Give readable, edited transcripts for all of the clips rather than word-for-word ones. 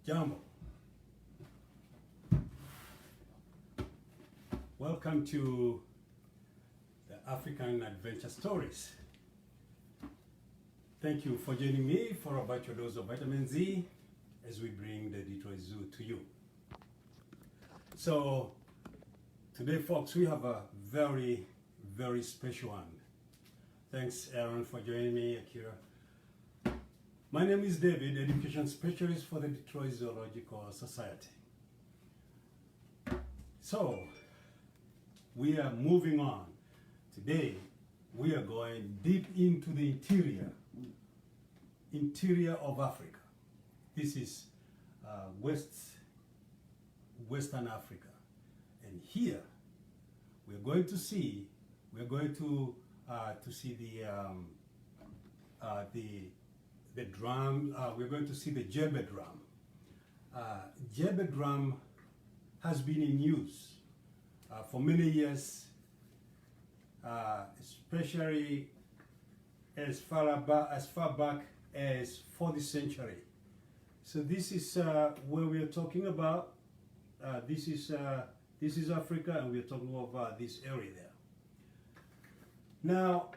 Jambo. Welcome to the African Adventure Stories. Thank you for joining me for a virtual dose of vitamin Z as we bring the Detroit Zoo to you. So today, folks, we have a very, very special one. Thanks, Aaron, for joining me, Akira. My name is David, Education Specialist for the Detroit Zoological Society. So, we are moving on. Today, we are going deep into the interior of Africa. This is Western Africa. And here, we're going to see the drum. We're going to see the Djembe Drum. Djembe Drum has been in use for many years, especially as far back as 40th century. So this is where we are talking about. This is Africa, and we are talking about this area there. Now,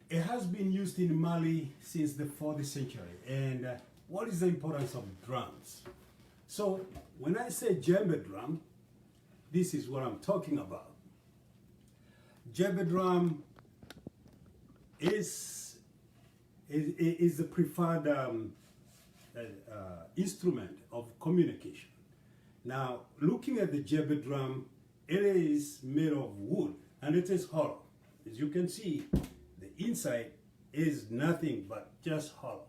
it has been used in Mali since the 40th century. And what is the importance of drums? So when I say Djembe Drum, this is what I'm talking about. Djembe Drum is the preferred instrument of communication. Now, looking at the Djembe Drum, it is made of wood and it is hollow. As you can see, the inside is nothing but just hollow.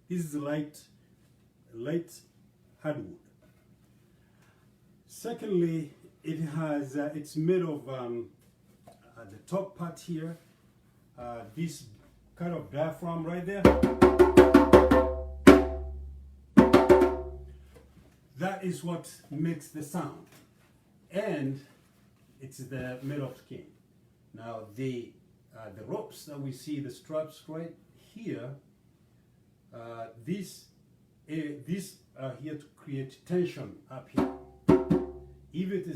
This is light hardwood. Secondly, it's made of the top part here, this kind of diaphragm right there. That is what makes the sound, and it's made of skin. Now the ropes that we see, the straps right here, these are here to create tension up here. If it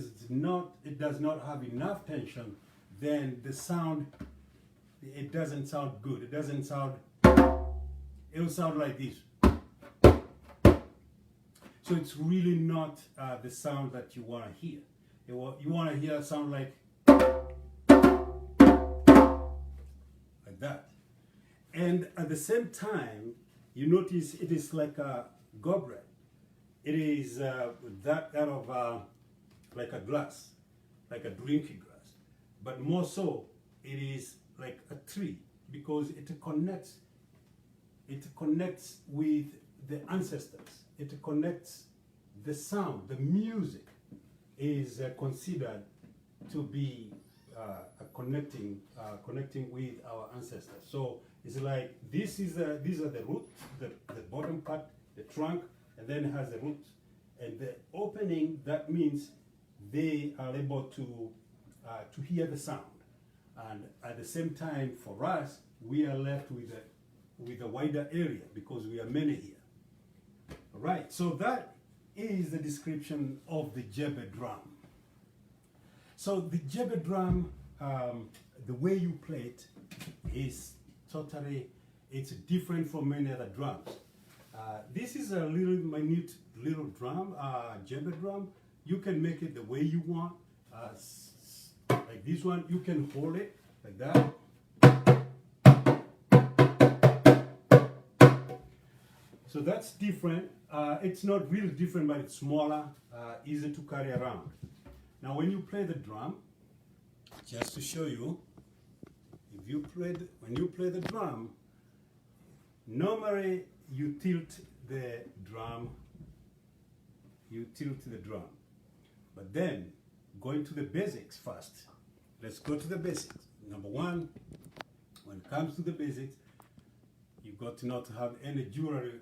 does not have enough tension, then the sound, it doesn't sound good. It'll sound like this. So it's really not the sound that you want to hear. You want to hear a sound like that. And at the same time, you notice it is like a goblet. It is that kind of like a glass, like a drinking glass. But more so, it is like a tree because it connects with the ancestors. It connects the sound, the music is considered to be connecting with our ancestors. So it's like these are the roots, the bottom part, the trunk, and then it has the roots. And the opening, that means they are able to hear the sound. And at the same time, for us, we are left with a wider area because we are many here. All right, so that is the description of the Djembe Drum. So the Djembe Drum, the way you play it is it's different from many other drums. This is a minute little drum, Djembe Drum. You can make it the way you want. Like this one, you can hold it like that. So that's different. It's not really different, but it's smaller, easy to carry around. Now, when you play the drum, just to show you, when you play the drum, normally you tilt the drum. But then, going to the basics first. Let's go to the basics. Number one, when it comes to the basics, you've got to not have any jewelry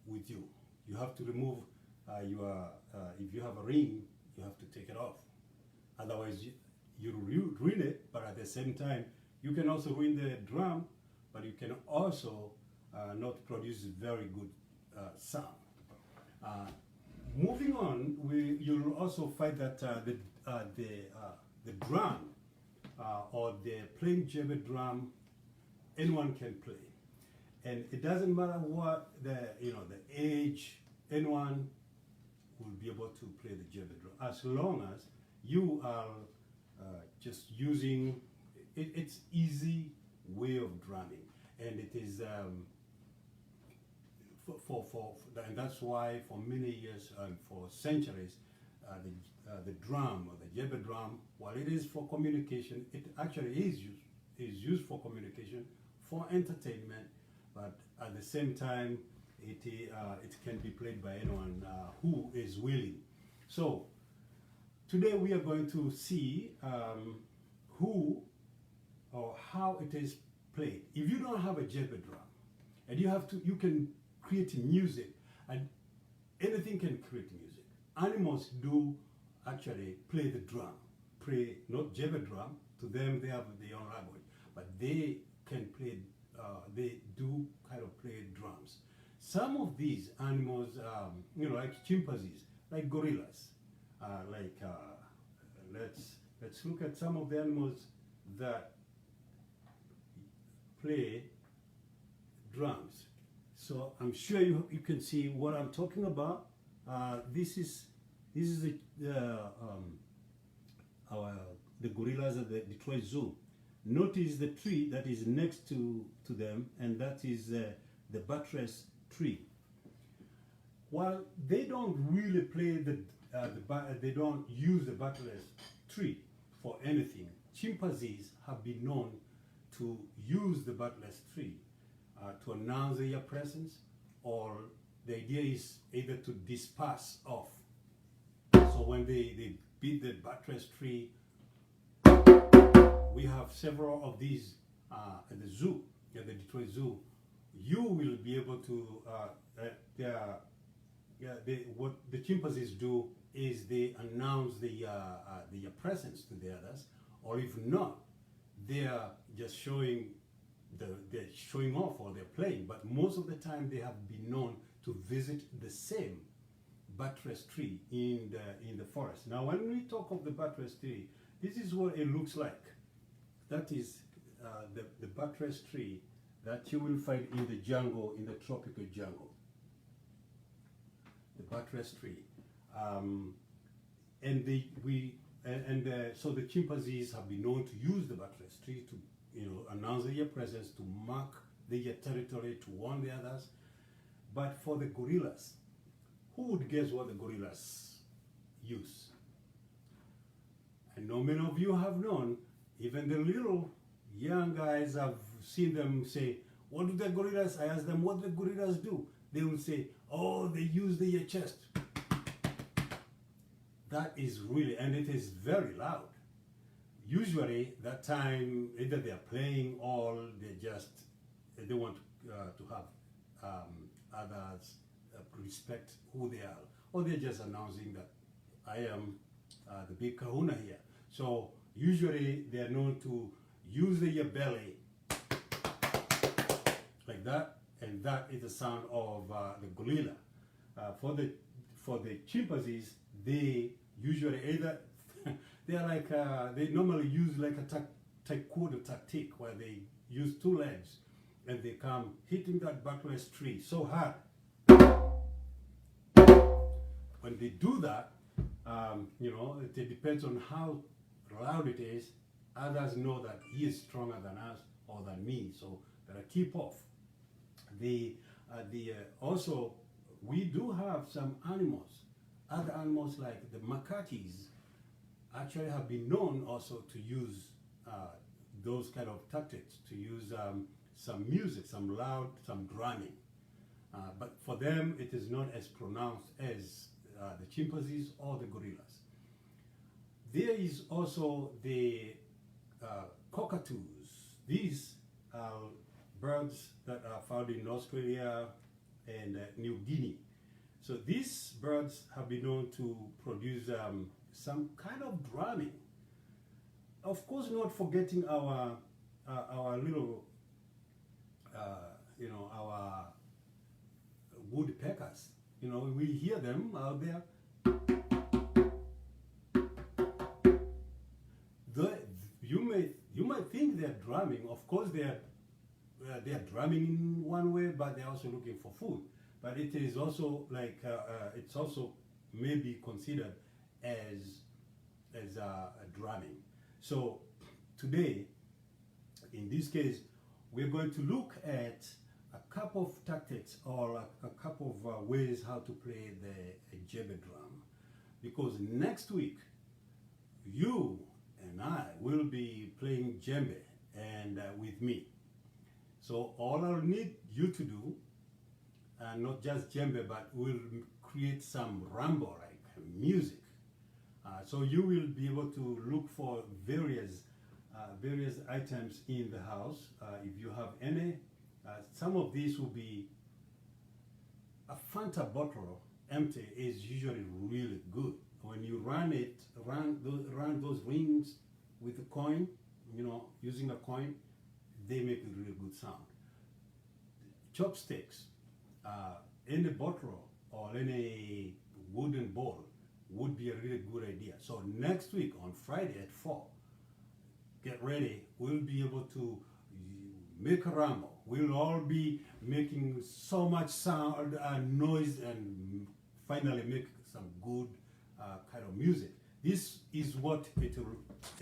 with you. You have to remove if you have a ring, you have to take it off. Otherwise, you ruin it, but at the same time, you can also ruin the drum, but you can also not produce very good sound. Moving on, you'll also find that the drum or the playing djembe drum, anyone can play, and it doesn't matter what the age. Anyone will be able to play the djembe drum as long as you are just using it. It's easy way of drumming, and it is and that's why for many years and for centuries the drum or the djembe drum, while it is for communication, it actually is used for communication, for entertainment, but at the same time it can be played by anyone who is willing. So today we are going to see who or how it is played. If you don't have a djembe drum and you can create music, and anything can create music. Animals do actually play the drum, play not djembe drum. To them, they have their own language, but they can play. They do kind of play drums. Some of these animals, like chimpanzees, like gorillas, let's look at some of the animals that play drums. So I'm sure you can see what I'm talking about. This is the gorillas at the Detroit Zoo. Notice the tree that is next to them, and that is the buttress tree. While they don't really play they don't use the buttress tree for anything. Chimpanzees have been known to use the buttress tree to announce their presence, or the idea is either to disperse off. So when they beat the buttress tree, we have several of these at the zoo, at the Detroit Zoo. You will be able to, what the chimpanzees do is they announce their presence to the others, or if not, they are just showing they're showing off or they're playing. But most of the time they have been known to visit the same buttress tree in the forest. Now when we talk of the buttress tree, this is what it looks like. That is the buttress tree that you will find in the jungle, in the tropical jungle. The buttress tree. So the chimpanzees have been known to use the buttress tree to announce their presence, to mark their territory, to warn the others. But for the gorillas, who would guess what the gorillas use? I know many of you have known, even the little young guys have seen them say, what do the gorillas? I ask them what the gorillas do. They will say, oh, they use their chest. That is really, and it is very loud. Usually that time, either they are playing or they want to have others respect who they are, or they're just announcing that I am the big kahuna here. So usually they are known to use their belly like that, and that is the sound of the gorilla. For the chimpanzees, they usually either they are like they normally use like a taekwondo tactic, where they use two legs and they come hitting that buttress tree so hard. When they do that, it depends on how loud it is. Others know that he is stronger than us or than me, so they keep off. Also, we do have some animals. Other animals like the macaques actually have been known also to use those kind of tactics, to use some music, some loud, some drumming. But for them, it is not as pronounced as the chimpanzees or the gorillas. There is also the cockatoos. These are birds that are found in Australia and New Guinea. So these birds have been known to produce some kind of drumming. Of course, not forgetting our little, our woodpeckers. You know, we hear them out there. The, you might think they're drumming. Of course, they're drumming in one way, but they're also looking for food. But it is also like it's also maybe considered as a drumming. So today, in this case, we're going to look at a couple of tactics or a couple of ways how to play the Djembe drum. Because next week, you and I will be playing djembe and with me. So all I'll need you to do, and not just djembe, but we'll create some rambo like music. So you will be able to look for various items in the house. If you have any, some of these will be a Fanta bottle empty is usually really good. When you run those rings with a coin, you know, using a coin, they make a really good sound. Chopsticks, any bottle or any wooden bowl would be a really good idea. So next week on Friday at 4, get ready. We'll be able to make a ramble. We'll all be making so much sound and noise and finally make some good kind of music. This is what it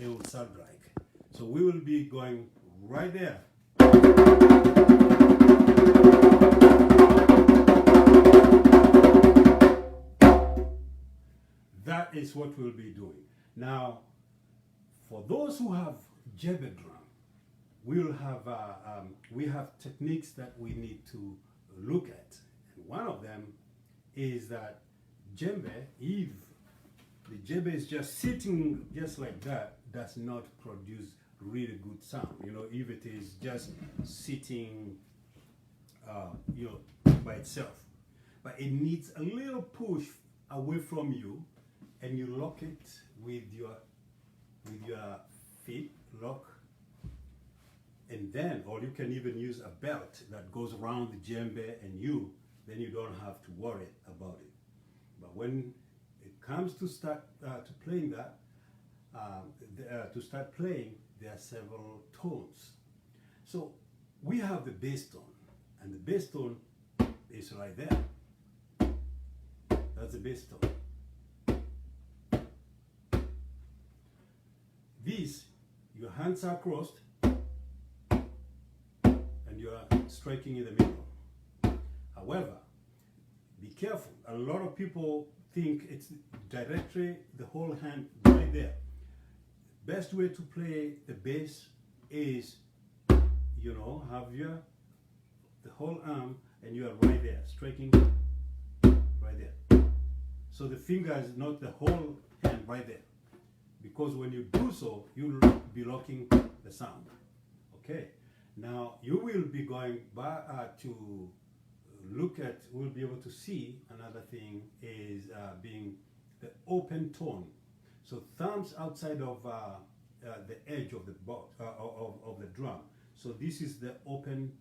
will sound like. So we will be going right there. That is what we'll be doing. Now, for those who have Djembe drum, we have techniques that we need to look at. And one of them is that djembe, if the djembe is just sitting just like that, does not produce really good sound. You know, if it is just sitting, you know, by itself. But it needs a little push away from you, and you lock it with your feet, lock. And then, or you can even use a belt that goes around the djembe and then you don't have to worry about it. But when it comes to start to playing that, to start playing, there are several tones. So we have the bass tone, and the bass tone is right there. That's the bass tone. This, your hands are crossed, and you are striking in the middle. However, be careful. A lot of people think it's directly the whole hand right there. Best way to play the bass is, you know, have the whole arm and you are right there, striking right there. So the finger is not the whole hand right there. Because when you do so, you'll be locking the sound. Okay. Now you will be going back to look at, we'll be able to see another thing is being the open tone. So thumbs outside of the edge of the drum. So this is the open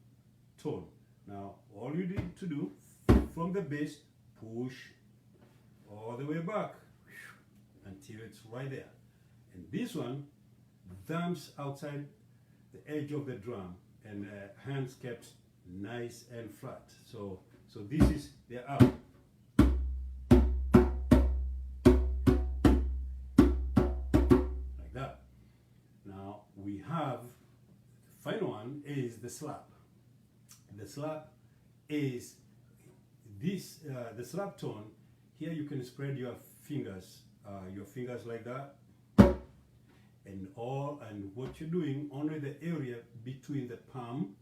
tone. Now all you need to do from the bass, push all the way back until it's right there. And this one, thumbs outside the edge of the drum and hands kept nice and flat. So this is the up. Like that. Now we have, the final one is the slap. The slap is this, the slap tone. Here you can spread your fingers like that. And what you're doing, only the area between the palm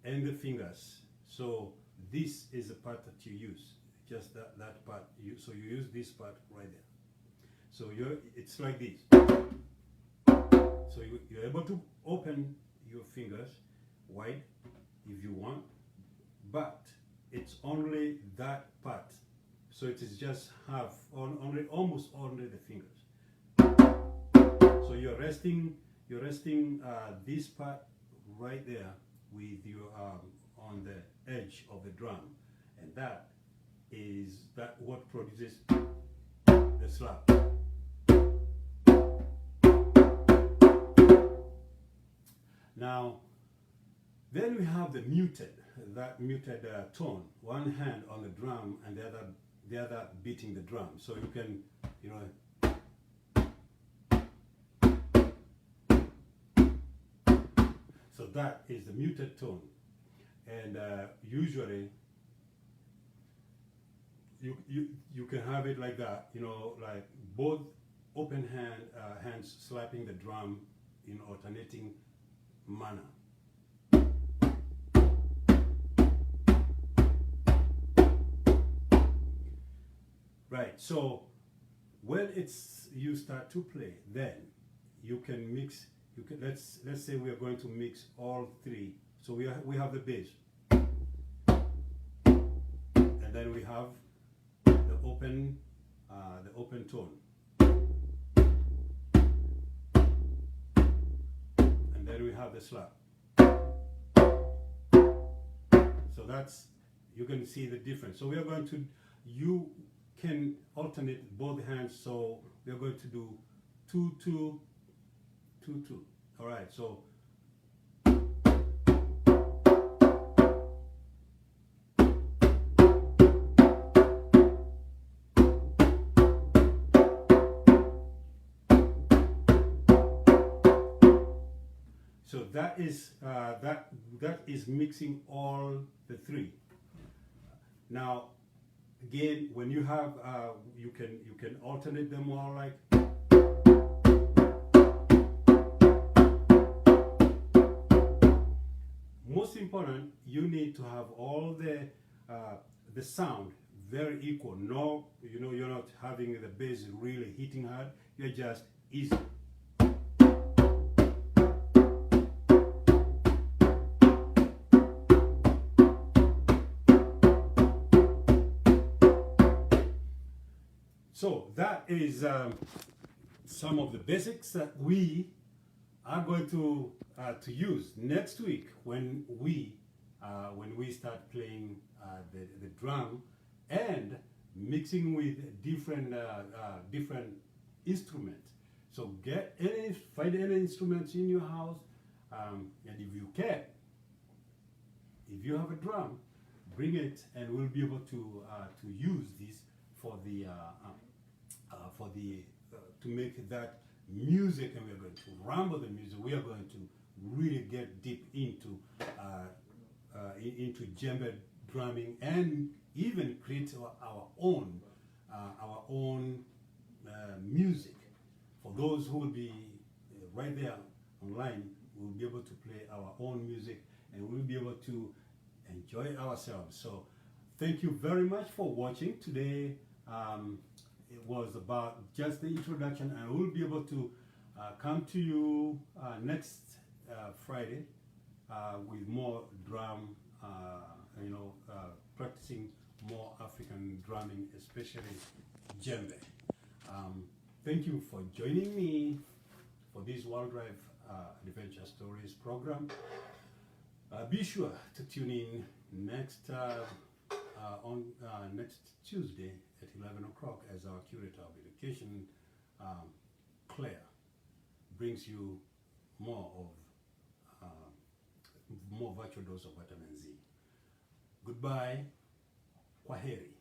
and the fingers. So this is the part that you use, just that part. So you use this part right there. So it's like this. So you're able to open your fingers wide if you want, but it's only that part. So it is just half, almost only the fingers. So you're resting this part right there with your on the edge of the drum, and that is that what produces the slap. Now, then we have the muted, that muted tone. One hand on the drum and the other beating the drum. So you can, you know, so that is the muted tone. And usually you can have it like that, you know, like both open hands slapping the drum in alternating manner. Right, so when you start to play, then you can mix. Let's say we are going to mix all three. So we have the bass, and then we have the open tone, and then we have the slap. So that's, you can see the difference. So we are going to, you can alternate both hands. So we are going to do 2 2 2 2. All right, so that is mixing all the three. Now, again, when you have you can alternate them all, like. Most important, you need to have all the sound very equal. No, you know, you're not having the bass really hitting hard. You're just easy. So that is some of the basics that we are going to use next week when we start playing the drum and mixing with different instruments. So find any instruments in your house, and if you can, if you have a drum, bring it, and we'll be able to use this for the to make that music, and we're going to rumble the music. We are going to really get deep into djembe drumming, and even create our own music. For those who will be right there online, we'll be able to play our own music, and we'll be able to enjoy ourselves. So thank you very much for watching today. It was about just the introduction, and we'll be able to come to you next Friday with more drum, practicing more African drumming, especially djembe. Thank you for joining me for this World Drive Adventure Stories program. Be sure to tune in next Tuesday at 11 o'clock as our curator of education, Claire, brings you more virtual dose of vitamin Z. Goodbye. Kwaheri.